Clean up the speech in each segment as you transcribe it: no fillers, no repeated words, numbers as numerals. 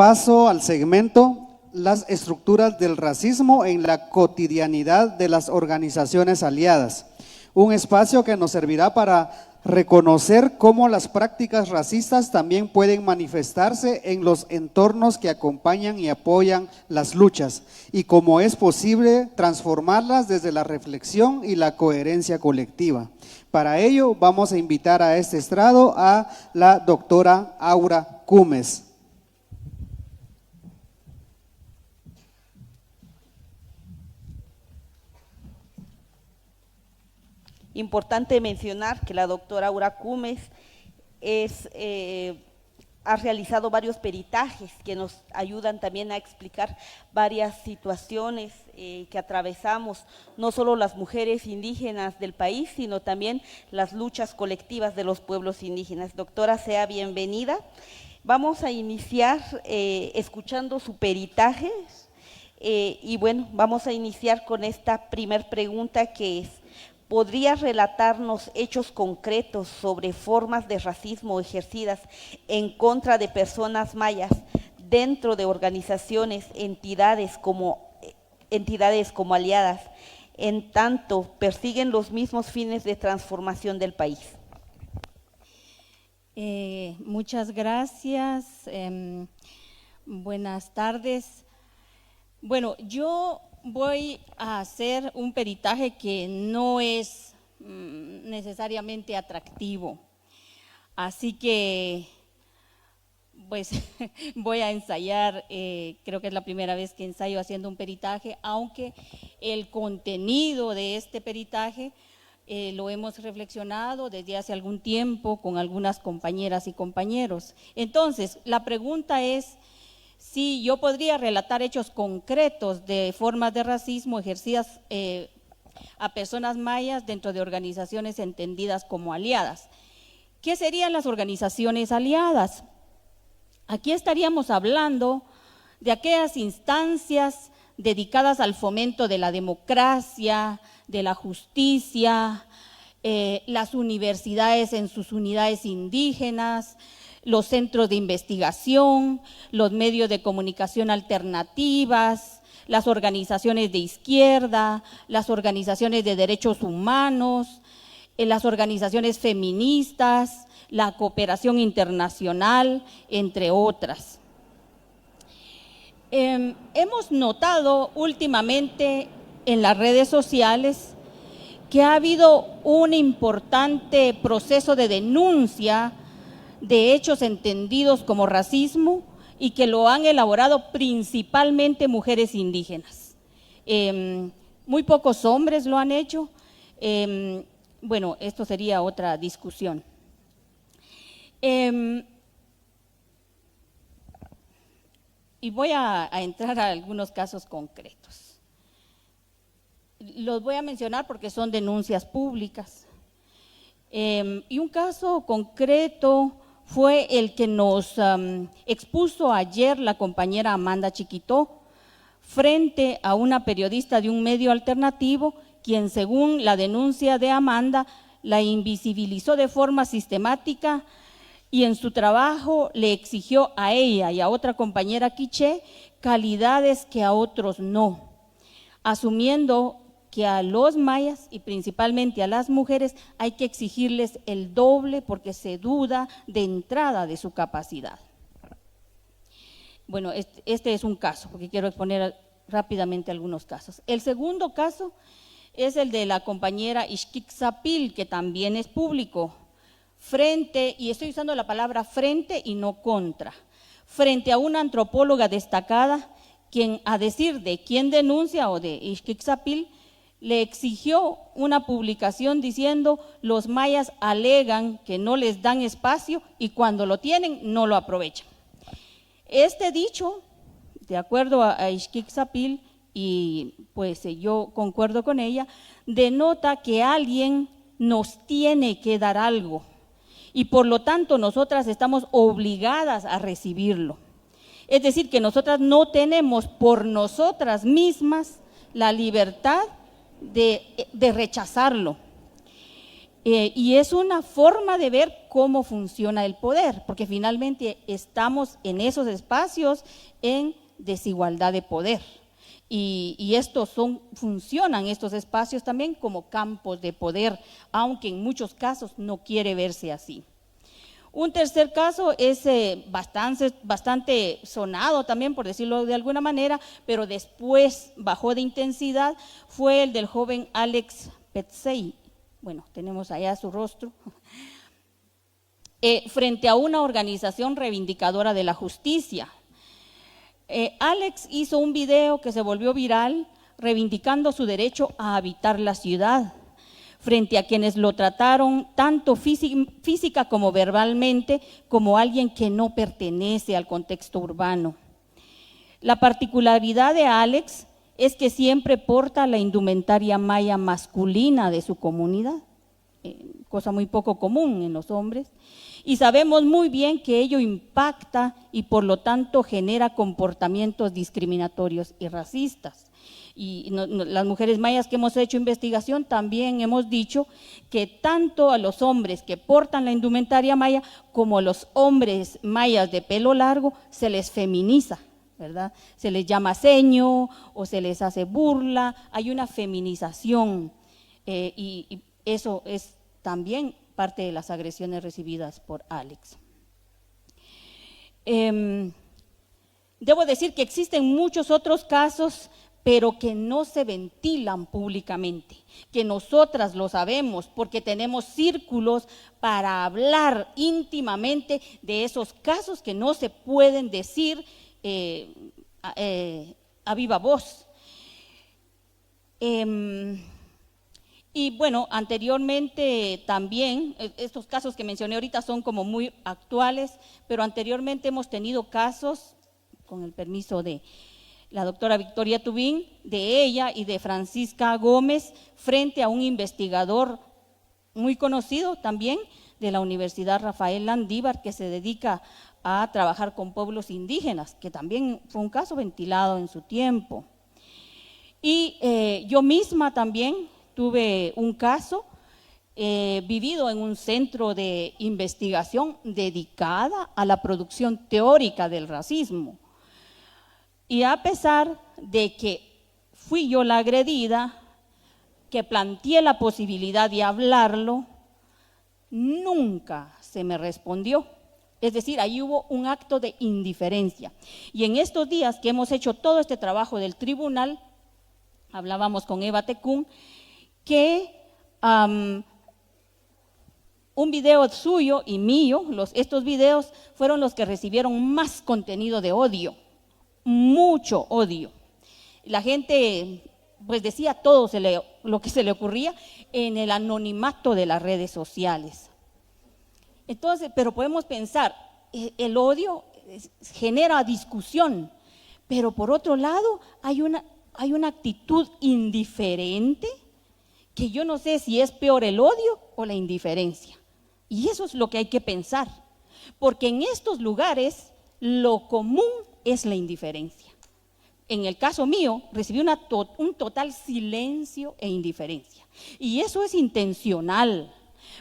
paso al segmento Las estructuras del racismo en la cotidianidad de las organizaciones aliadas. Un espacio que nos servirá para reconocer cómo las prácticas racistas también pueden manifestarse en los entornos que acompañan y apoyan las luchas y cómo es posible transformarlas desde la reflexión y la coherencia colectiva. Para ello vamos a invitar a este estrado a la doctora Aura Cumes. Importante mencionar que la doctora Aura Cumes ha realizado varios peritajes que nos ayudan también a explicar varias situaciones que atravesamos, no solo las mujeres indígenas del país, sino también las luchas colectivas de los pueblos indígenas. Doctora, sea bienvenida. Vamos a iniciar escuchando su peritaje y bueno, vamos a iniciar con esta primer pregunta que es: ¿podría relatarnos hechos concretos sobre formas de racismo ejercidas en contra de personas mayas dentro de organizaciones, entidades como aliadas, en tanto persiguen los mismos fines de transformación del país? Muchas gracias. Buenas tardes. Bueno, yo voy a hacer un peritaje que no es necesariamente atractivo, así que pues voy a ensayar, creo que es la primera vez que ensayo haciendo un peritaje, aunque el contenido de este peritaje lo hemos reflexionado desde hace algún tiempo con algunas compañeras y compañeros. Entonces, la pregunta es: sí, yo podría relatar hechos concretos de formas de racismo ejercidas a personas mayas dentro de organizaciones entendidas como aliadas. ¿Qué serían las organizaciones aliadas? Aquí estaríamos hablando de aquellas instancias dedicadas al fomento de la democracia, de la justicia, las universidades en sus unidades indígenas, los centros de investigación, los medios de comunicación alternativas, las organizaciones de izquierda, las organizaciones de derechos humanos, las organizaciones feministas, la cooperación internacional, entre otras. Hemos notado últimamente en las redes sociales que ha habido un importante proceso de denuncia de hechos entendidos como racismo y que lo han elaborado principalmente mujeres indígenas. Muy pocos hombres lo han hecho. Bueno, esto sería otra discusión. Y voy a entrar a algunos casos concretos. Los voy a mencionar porque son denuncias públicas. Y un caso concreto fue el que nos expuso ayer la compañera Amanda Chiquitó frente a una periodista de un medio alternativo, quien, según la denuncia de Amanda, la invisibilizó de forma sistemática y en su trabajo le exigió a ella y a otra compañera quiché calidades que a otros no, asumiendo que a los mayas y principalmente a las mujeres hay que exigirles el doble porque se duda de entrada de su capacidad. Bueno, este es un caso, porque quiero exponer rápidamente algunos casos. El segundo caso es el de la compañera Ixquitzapil, que también es público, frente, y estoy usando la palabra frente y no contra, frente a una antropóloga destacada, quien, a decir de quien denuncia o de Ixquitzapil, le exigió una publicación diciendo: los mayas alegan que no les dan espacio y cuando lo tienen no lo aprovechan. Este dicho, de acuerdo a Ixquitzapil, y pues yo concuerdo con ella, denota que alguien nos tiene que dar algo y por lo tanto nosotras estamos obligadas a recibirlo. Es decir, que nosotras no tenemos por nosotras mismas la libertad de rechazarlo. Y es una forma de ver cómo funciona el poder, porque finalmente estamos en esos espacios en desigualdad de poder. Y funcionan estos espacios también como campos de poder, aunque en muchos casos no quiere verse así. Un tercer caso es bastante sonado también, por decirlo de alguna manera, pero después bajó de intensidad, fue el del joven Alex Petsey. Bueno, tenemos allá su rostro. Frente a una organización reivindicadora de la justicia. Alex hizo un video que se volvió viral reivindicando su derecho a habitar la ciudad, frente a quienes lo trataron tanto física como verbalmente como alguien que no pertenece al contexto urbano. La particularidad de Alex es que siempre porta la indumentaria maya masculina de su comunidad, cosa muy poco común en los hombres, y sabemos muy bien que ello impacta y por lo tanto genera comportamientos discriminatorios y racistas. Y las mujeres mayas que hemos hecho investigación también hemos dicho que tanto a los hombres que portan la indumentaria maya como a los hombres mayas de pelo largo se les feminiza, ¿verdad? Se les llama seño o se les hace burla, hay una feminización y eso es también parte de las agresiones recibidas por Alex. Debo decir que existen muchos otros casos, pero que no se ventilan públicamente, que nosotras lo sabemos porque tenemos círculos para hablar íntimamente de esos casos que no se pueden decir a viva voz. Y bueno, anteriormente también, estos casos que mencioné ahorita son como muy actuales, pero anteriormente hemos tenido casos, con el permiso de la doctora Victoria Tubín, de ella y de Francisca Gómez, frente a un investigador muy conocido también de la Universidad Rafael Landívar, que se dedica a trabajar con pueblos indígenas, que también fue un caso ventilado en su tiempo. Y yo misma también tuve un caso vivido en un centro de investigación dedicada a la producción teórica del racismo. Y a pesar de que fui yo la agredida, que planteé la posibilidad de hablarlo, nunca se me respondió. Es decir, ahí hubo un acto de indiferencia. Y en estos días que hemos hecho todo este trabajo del tribunal, hablábamos con Eva Tecún, que un video suyo y mío, estos videos fueron los que recibieron más contenido de odio, mucho odio. La gente pues decía todo lo que se le ocurría en el anonimato de las redes sociales. Entonces, pero podemos pensar, el odio genera discusión, pero por otro lado hay una actitud indiferente que yo no sé si es peor el odio o la indiferencia. Y eso es lo que hay que pensar, porque en estos lugares lo común es la indiferencia. En el caso mío, recibí un total silencio e indiferencia. Y eso es intencional,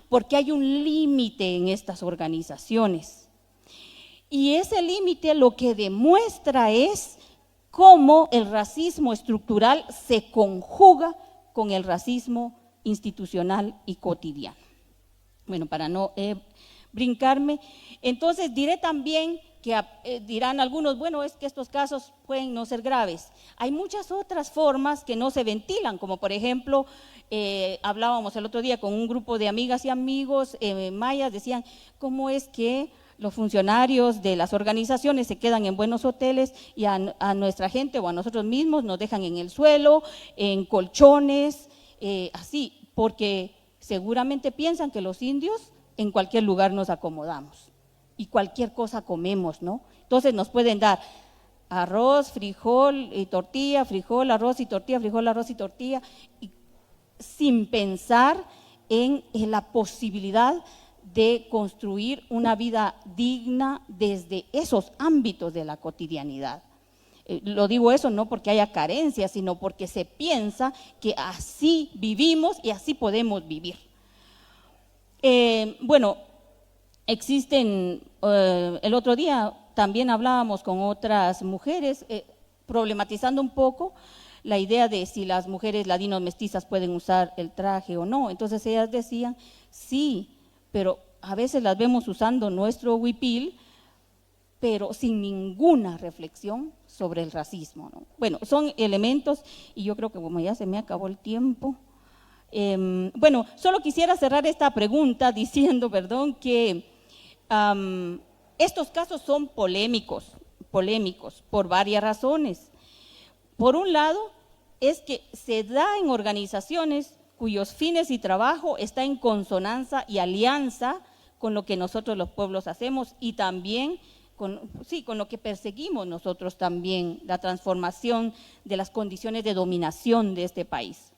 porque hay un límite en estas organizaciones. Y ese límite lo que demuestra es cómo el racismo estructural se conjuga con el racismo institucional y cotidiano. Bueno, para no brincarme, entonces diré también que dirán algunos, bueno, es que estos casos pueden no ser graves. Hay muchas otras formas que no se ventilan, como por ejemplo, hablábamos el otro día con un grupo de amigas y amigos mayas, decían, ¿cómo es que los funcionarios de las organizaciones se quedan en buenos hoteles y a nuestra gente o a nosotros mismos nos dejan en el suelo, en colchones, así, porque seguramente piensan que los indios en cualquier lugar nos acomodamos y cualquier cosa comemos, ¿no? Entonces nos pueden dar arroz, frijol y tortilla, frijol, arroz y tortilla, frijol, arroz y tortilla, y sin pensar en la posibilidad de construir una vida digna desde esos ámbitos de la cotidianidad. Lo digo eso no porque haya carencia, sino porque se piensa que así vivimos y así podemos vivir. Bueno, existen, el otro día también hablábamos con otras mujeres, problematizando un poco la idea de si las mujeres ladinos mestizas pueden usar el traje o no. Entonces ellas decían, sí, pero a veces las vemos usando nuestro huipil, pero sin ninguna reflexión sobre el racismo, ¿no? Bueno, son elementos, y yo creo que como ya se me acabó el tiempo, bueno, solo quisiera cerrar esta pregunta diciendo, perdón, que estos casos son polémicos por varias razones. Por un lado, es que se da en organizaciones cuyos fines y trabajo está en consonancia y alianza con lo que nosotros los pueblos hacemos y también con lo que perseguimos nosotros también, la transformación de las condiciones de dominación de este país.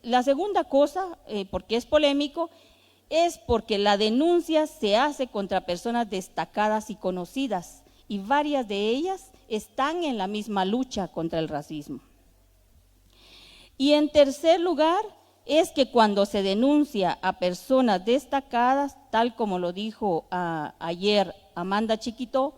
La segunda cosa, porque es polémico, es porque la denuncia se hace contra personas destacadas y conocidas, y varias de ellas están en la misma lucha contra el racismo. Y en tercer lugar, es que cuando se denuncia a personas destacadas, tal como lo dijo ayer Amanda Chiquito,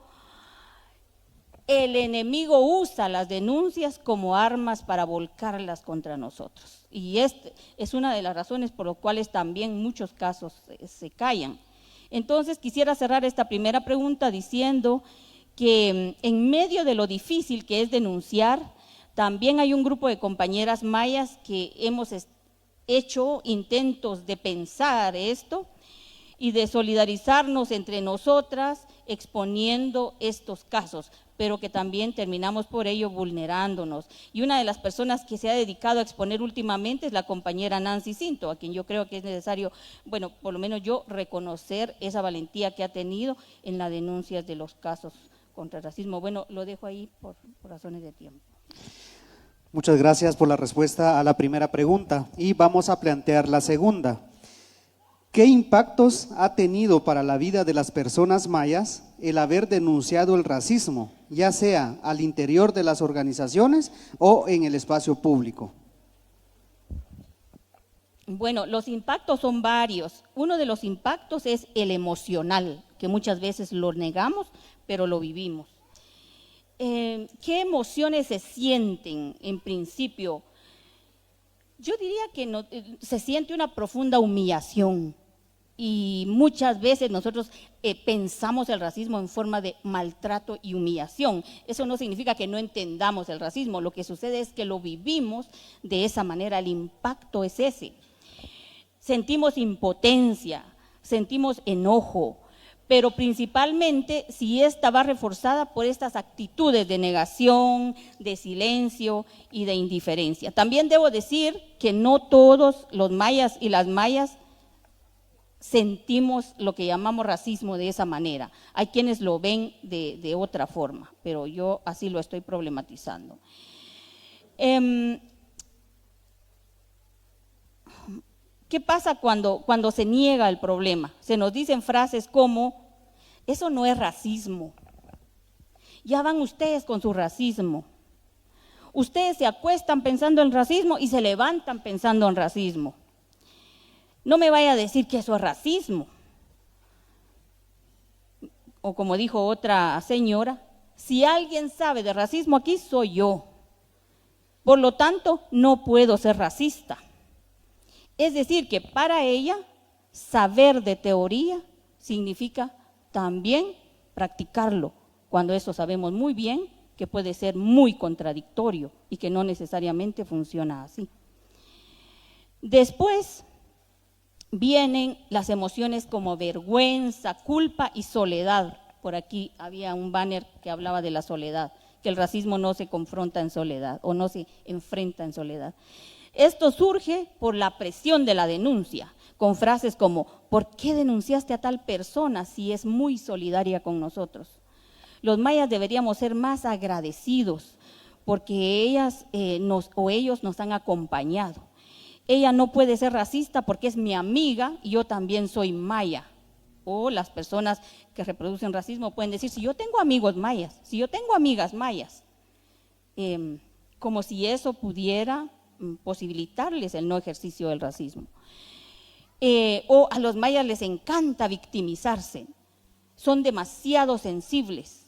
el enemigo usa las denuncias como armas para volcarlas contra nosotros. Y es una de las razones por las cuales también muchos casos se callan. Entonces, quisiera cerrar esta primera pregunta diciendo que en medio de lo difícil que es denunciar, también hay un grupo de compañeras mayas que hemos hecho intentos de pensar esto y de solidarizarnos entre nosotras exponiendo estos casos, pero que también terminamos por ello vulnerándonos. Y una de las personas que se ha dedicado a exponer últimamente es la compañera Nancy Cinto, a quien yo creo que es necesario, bueno, por lo menos yo reconocer esa valentía que ha tenido en las denuncias de los casos contra el racismo. Bueno, lo dejo ahí por razones de tiempo. Muchas gracias por la respuesta a la primera pregunta y vamos a plantear la segunda. ¿Qué impactos ha tenido para la vida de las personas mayas el haber denunciado el racismo, ya sea al interior de las organizaciones o en el espacio público? Bueno, los impactos son varios. Uno de los impactos es el emocional, que muchas veces lo negamos, pero lo vivimos. ¿Qué emociones se sienten en principio? Yo diría que se siente una profunda humillación y muchas veces nosotros pensamos el racismo en forma de maltrato y humillación. Eso no significa que no entendamos el racismo, lo que sucede es que lo vivimos de esa manera, el impacto es ese. Sentimos impotencia, sentimos enojo, pero principalmente si esta va reforzada por estas actitudes de negación, de silencio y de indiferencia. También debo decir que no todos los mayas y las mayas sentimos lo que llamamos racismo de esa manera. Hay quienes lo ven de otra forma, pero yo así lo estoy problematizando. ¿Qué pasa cuando se niega el problema? Se nos dicen frases como, eso no es racismo, ya van ustedes con su racismo. Ustedes se acuestan pensando en racismo y se levantan pensando en racismo. No me vaya a decir que eso es racismo. O como dijo otra señora, si alguien sabe de racismo aquí soy yo. Por lo tanto, no puedo ser racista. Es decir, que para ella, saber de teoría significa también practicarlo, cuando eso sabemos muy bien que puede ser muy contradictorio y que no necesariamente funciona así. Después vienen las emociones como vergüenza, culpa y soledad. Por aquí había un banner que hablaba de la soledad, que el racismo no se confronta en soledad o no se enfrenta en soledad. Esto surge por la presión de la denuncia, con frases como, ¿por qué denunciaste a tal persona si es muy solidaria con nosotros? Los mayas deberíamos ser más agradecidos porque ellos nos han acompañado. Ella no puede ser racista porque es mi amiga y yo también soy maya. O las personas que reproducen racismo pueden decir, si yo tengo amigos mayas, si yo tengo amigas mayas, como si eso pudiera posibilitarles el no ejercicio del racismo. o a los mayas les encanta victimizarse, son demasiado sensibles.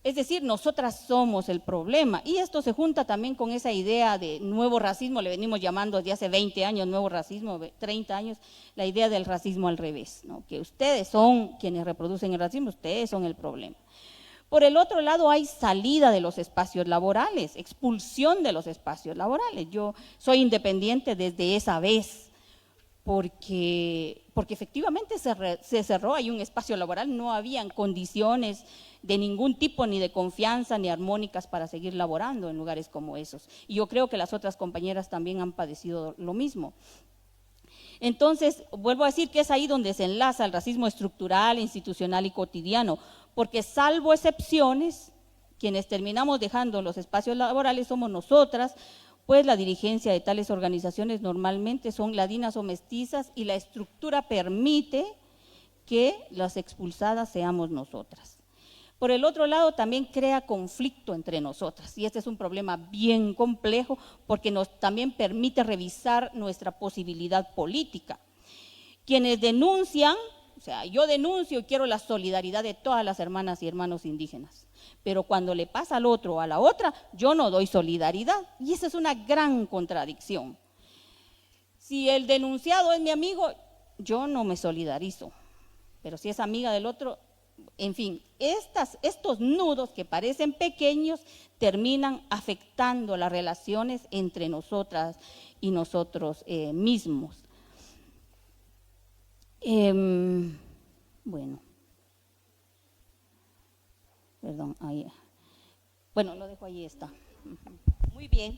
Es decir, nosotras somos el problema, y esto se junta también con esa idea de nuevo racismo, le venimos llamando desde hace 20 años nuevo racismo, 30 años, la idea del racismo al revés, ¿no? Que ustedes son quienes reproducen el racismo, ustedes son el problema. Por el otro lado hay salida de los espacios laborales, expulsión de los espacios laborales. Yo soy independiente desde esa vez, porque efectivamente se cerró, hay un espacio laboral, no habían condiciones de ningún tipo, ni de confianza, ni armónicas para seguir laborando en lugares como esos. Y yo creo que las otras compañeras también han padecido lo mismo. Entonces, vuelvo a decir que es ahí donde se enlaza el racismo estructural, institucional y cotidiano, porque salvo excepciones, quienes terminamos dejando los espacios laborales somos nosotras, pues la dirigencia de tales organizaciones normalmente son ladinas o mestizas y la estructura permite que las expulsadas seamos nosotras. Por el otro lado, también crea conflicto entre nosotras, y este es un problema bien complejo porque nos también permite revisar nuestra posibilidad política. Quienes denuncian, o sea, yo denuncio y quiero la solidaridad de todas las hermanas y hermanos indígenas, pero cuando le pasa al otro o a la otra, yo no doy solidaridad, y esa es una gran contradicción. Si el denunciado es mi amigo, yo no me solidarizo, pero si es amiga del otro, en fin, estos nudos que parecen pequeños terminan afectando las relaciones entre nosotras y nosotros mismos. Bueno, perdón, ahí. Bueno, lo dejo ahí, está. Muy bien.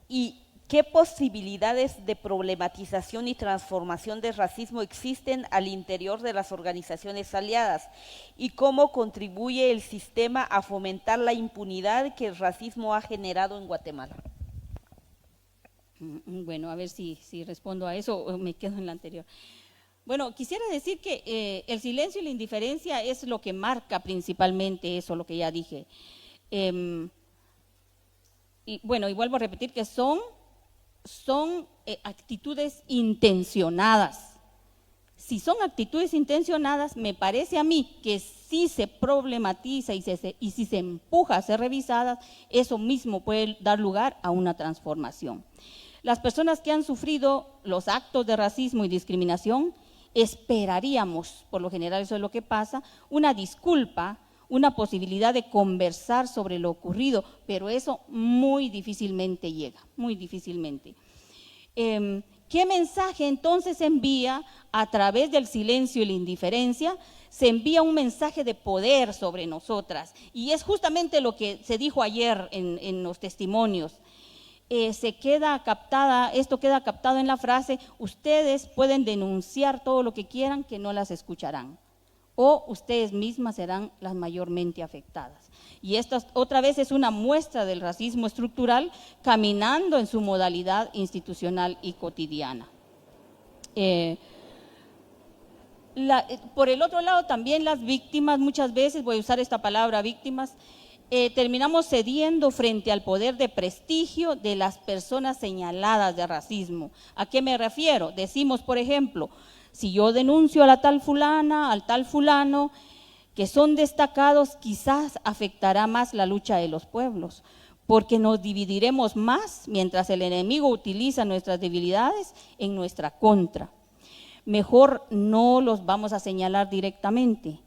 ¿Y qué posibilidades de problematización y transformación del racismo existen al interior de las organizaciones aliadas? ¿Y cómo contribuye el sistema a fomentar la impunidad que el racismo ha generado en Guatemala? Bueno, a ver si respondo a eso o me quedo en la anterior. Bueno, quisiera decir que el silencio y la indiferencia es lo que marca principalmente eso, lo que ya dije. Y bueno, y vuelvo a repetir que son actitudes intencionadas. Si son actitudes intencionadas, me parece a mí que si se problematiza y si se empuja a ser revisadas, eso mismo puede dar lugar a una transformación. Las personas que han sufrido los actos de racismo y discriminación, esperaríamos, por lo general eso es lo que pasa, una disculpa, una posibilidad de conversar sobre lo ocurrido, pero eso muy difícilmente llega, muy difícilmente. ¿Qué mensaje entonces se envía a través del silencio y la indiferencia? Se envía un mensaje de poder sobre nosotras, y es justamente lo que se dijo ayer en los testimonios. Esto queda captado en la frase: ustedes pueden denunciar todo lo que quieran, que no las escucharán, o ustedes mismas serán las mayormente afectadas. Y esta otra vez es una muestra del racismo estructural caminando en su modalidad institucional y cotidiana. Por el otro lado, también las víctimas, muchas veces, voy a usar esta palabra víctimas, terminamos cediendo frente al poder de prestigio de las personas señaladas de racismo. ¿A qué me refiero? Decimos, por ejemplo, si yo denuncio a la tal fulana, al tal fulano, que son destacados, quizás afectará más la lucha de los pueblos, porque nos dividiremos más mientras el enemigo utiliza nuestras debilidades en nuestra contra. Mejor no los vamos a señalar directamente.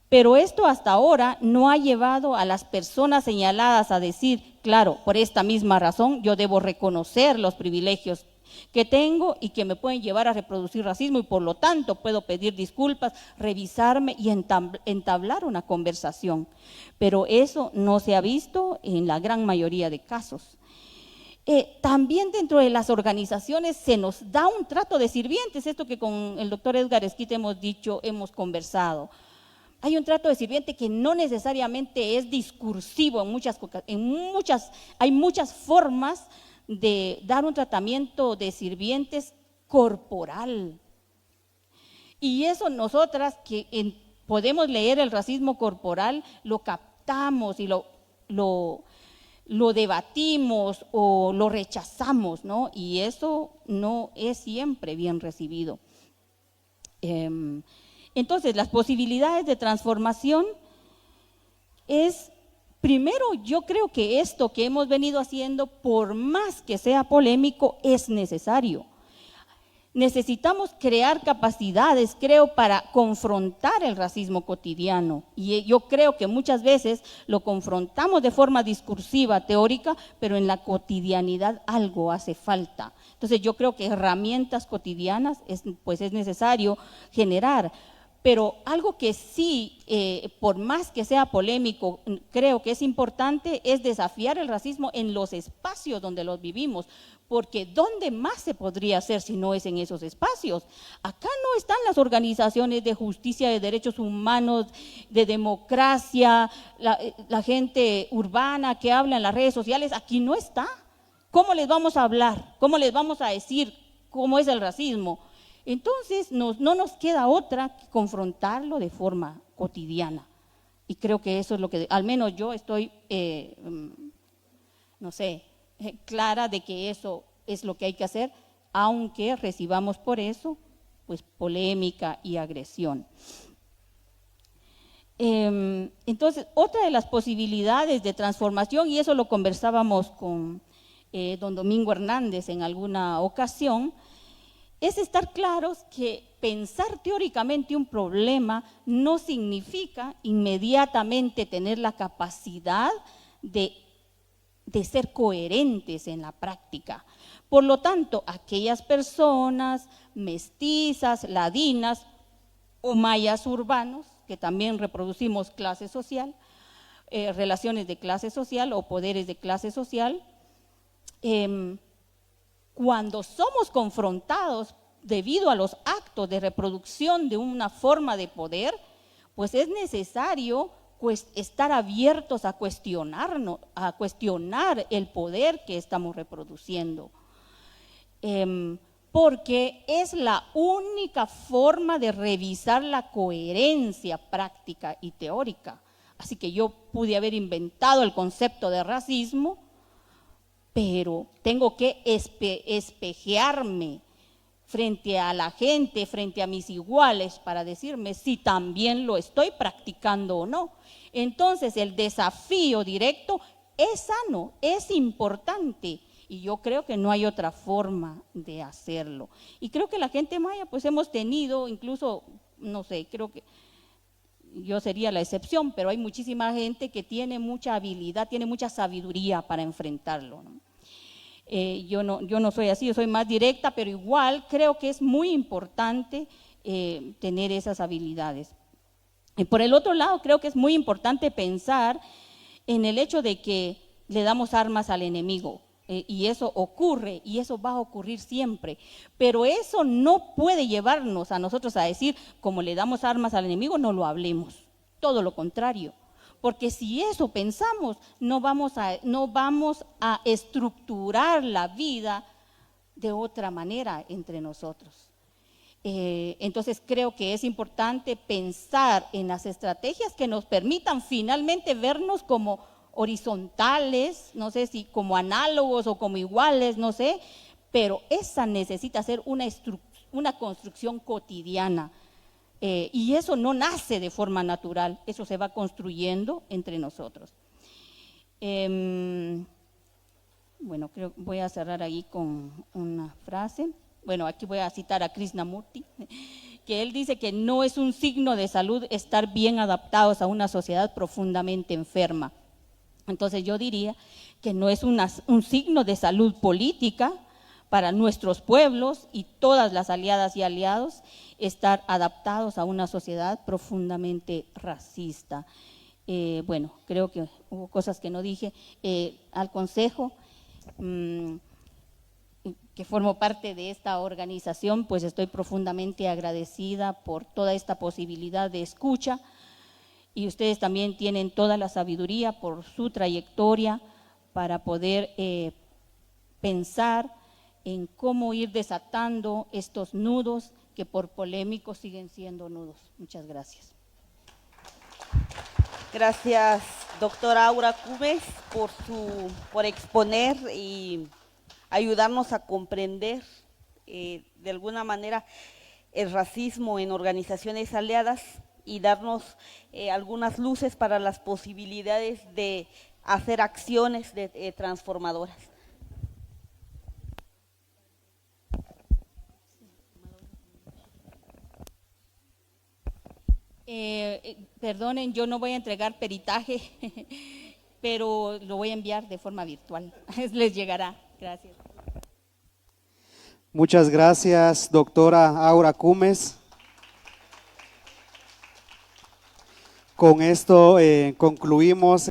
Pero esto hasta ahora no ha llevado a las personas señaladas a decir, claro, por esta misma razón yo debo reconocer los privilegios que tengo y que me pueden llevar a reproducir racismo, y por lo tanto puedo pedir disculpas, revisarme y entablar una conversación. Pero eso no se ha visto en la gran mayoría de casos. También dentro de las organizaciones se nos da un trato de sirvientes, esto que con el doctor Edgar Esquite hemos dicho, hemos conversado. Hay un trato de sirviente que no necesariamente es discursivo, hay muchas formas de dar un tratamiento de sirvientes corporal. Y eso nosotras que podemos leer el racismo corporal, lo captamos y lo lo debatimos o lo rechazamos, ¿no? Y eso no es siempre bien recibido. Entonces, las posibilidades de transformación es, primero, yo creo que esto que hemos venido haciendo, por más que sea polémico, es necesario. Necesitamos crear capacidades, creo, para confrontar el racismo cotidiano. Y yo creo que muchas veces lo confrontamos de forma discursiva, teórica, pero en la cotidianidad algo hace falta. Entonces yo creo que herramientas cotidianas pues es necesario generar. Pero algo que sí, por más que sea polémico, creo que es importante, es desafiar el racismo en los espacios donde los vivimos, porque ¿dónde más se podría hacer si no es en esos espacios? Acá no están las organizaciones de justicia, de derechos humanos, de democracia, la gente urbana que habla en las redes sociales, aquí no está. ¿Cómo les vamos a hablar? ¿Cómo les vamos a decir cómo es el racismo? Entonces, no nos queda otra que confrontarlo de forma cotidiana. Y creo que eso es lo que, al menos yo estoy, clara de que eso es lo que hay que hacer, aunque recibamos por eso, pues, polémica y agresión. Entonces, otra de las posibilidades de transformación, y eso lo conversábamos con don Domingo Hernández en alguna ocasión, es estar claros que pensar teóricamente un problema no significa inmediatamente tener la capacidad de ser coherentes en la práctica. Por lo tanto, aquellas personas mestizas, ladinas o mayas urbanos, que también reproducimos clase social, relaciones de clase social o poderes de clase social, cuando somos confrontados debido a los actos de reproducción de una forma de poder, pues es necesario estar abiertos a cuestionarnos, a cuestionar el poder que estamos reproduciendo. Porque es la única forma de revisar la coherencia práctica y teórica. Así que yo pude haber inventado el concepto de racismo, pero tengo que espejearme frente a la gente, frente a mis iguales, para decirme si también lo estoy practicando o no. Entonces, el desafío directo es sano, es importante, y yo creo que no hay otra forma de hacerlo. Y creo que la gente maya, pues hemos tenido, incluso, no sé, creo que yo sería la excepción, pero hay muchísima gente que tiene mucha habilidad, tiene mucha sabiduría para enfrentarlo, ¿no? Yo no soy así, yo soy más directa, pero igual creo que es muy importante tener esas habilidades. Y por el otro lado, creo que es muy importante pensar en el hecho de que le damos armas al enemigo, y eso ocurre, y eso va a ocurrir siempre, pero eso no puede llevarnos a nosotros a decir, como le damos armas al enemigo, no lo hablemos, todo lo contrario. Porque si eso pensamos, no vamos a estructurar la vida de otra manera entre nosotros. Entonces creo que es importante pensar en las estrategias que nos permitan finalmente vernos como horizontales, no sé si como análogos o como iguales, no sé, pero esa necesita ser una construcción cotidiana. Y eso no nace de forma natural, eso se va construyendo entre nosotros. Bueno, creo que voy a cerrar ahí con una frase. Bueno, aquí voy a citar a Krishnamurti, que él dice que no es un signo de salud estar bien adaptados a una sociedad profundamente enferma. Entonces yo diría que no es un signo de salud política para nuestros pueblos y todas las aliadas y aliados estar adaptados a una sociedad profundamente racista. Bueno, creo que hubo cosas que no dije. Al Consejo, que formo parte de esta organización, pues estoy profundamente agradecida por toda esta posibilidad de escucha, y ustedes también tienen toda la sabiduría por su trayectoria para poder pensar en cómo ir desatando estos nudos que por polémicos siguen siendo nudos. Muchas gracias. Gracias. doctora Aura Cumes, por exponer y ayudarnos a comprender de alguna manera el racismo en organizaciones aliadas y darnos algunas luces para las posibilidades de hacer acciones transformadoras. Perdonen, yo no voy a entregar peritaje, pero lo voy a enviar de forma virtual. Les llegará. Gracias. Muchas gracias, doctora Aura Cumes. Con esto concluimos